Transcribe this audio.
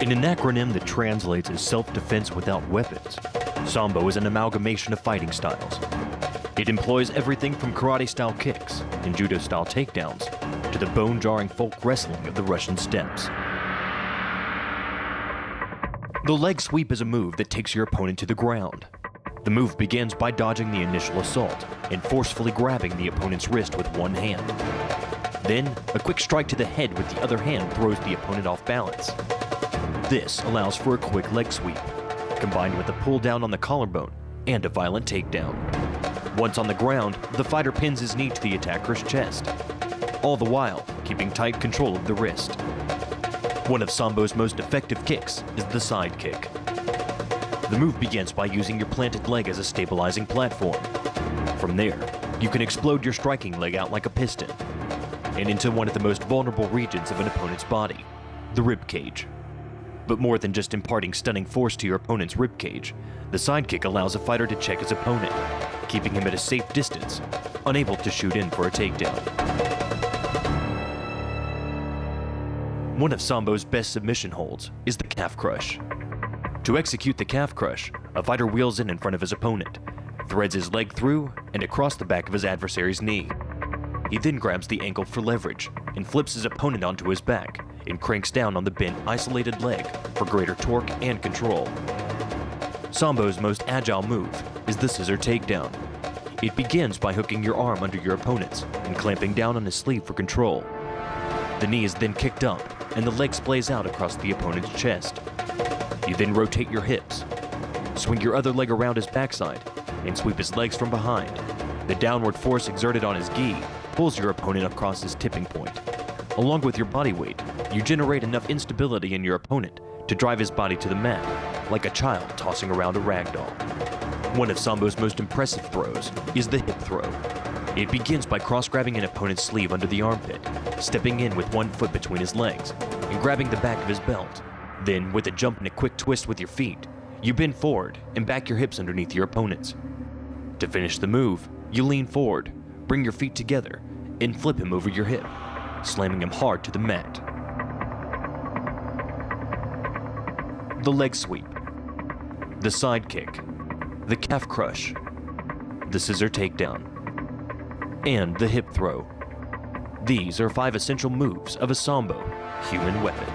In an acronym that translates as self-defense without weapons, sambo is an amalgamation of fighting styles. It employs everything from karate-style kicks and judo-style takedowns to the bone-jarring folk wrestling of the Russian steppes. The leg sweep is a move that takes your opponent to the ground. The move begins by dodging the initial assault and forcefully grabbing the opponent's wrist with one hand. Then, a quick strike to the head with the other hand throws the opponent off balance. This allows for a quick leg sweep, combined with a pull down on the collarbone and a violent takedown. Once on the ground, the fighter pins his knee to the attacker's chest, all the while keeping tight control of the wrist. One of sambo's most effective kicks is the side kick. The move begins by using your planted leg as a stabilizing platform. From there, you can explode your striking leg out like a piston and into one of the most vulnerable regions of an opponent's body, the rib cage. But more than just imparting stunning force to your opponent's rib cage, the side kick allows a fighter to check his opponent, keeping him at a safe distance, unable to shoot in for a takedown. One of sambo's best submission holds is the calf crush. To execute the calf crush, a fighter wheels in front of his opponent, threads his leg through and across the back of his adversary's knee. He then grabs the ankle for leverage and flips his opponent onto his back and cranks down on the bent, isolated leg for greater torque and control. Sambo's most agile move is the scissor takedown. It begins by hooking your arm under your opponent's and clamping down on his sleeve for control. The knee is then kicked up and the leg splays out across the opponent's chest. You then rotate your hips, swing your other leg around his backside, and sweep his legs from behind. The downward force exerted on his gi pulls your opponent across his tipping point. Along with your body weight, you generate enough instability in your opponent to drive his body to the mat, like a child tossing around a rag doll. One of sambo's most impressive throws is the hip throw. It begins by cross-grabbing an opponent's sleeve under the armpit, stepping in with one foot between his legs, and grabbing the back of his belt. Then, with a jump and a quick twist with your feet, you bend forward and back your hips underneath your opponent's. To finish the move, you lean forward, bring your feet together, and flip him over your hip, slamming him hard to the mat. The leg sweep, the side kick, the calf crush, the scissor takedown, and the hip throw. These are 5 essential moves of a sambo human weapon.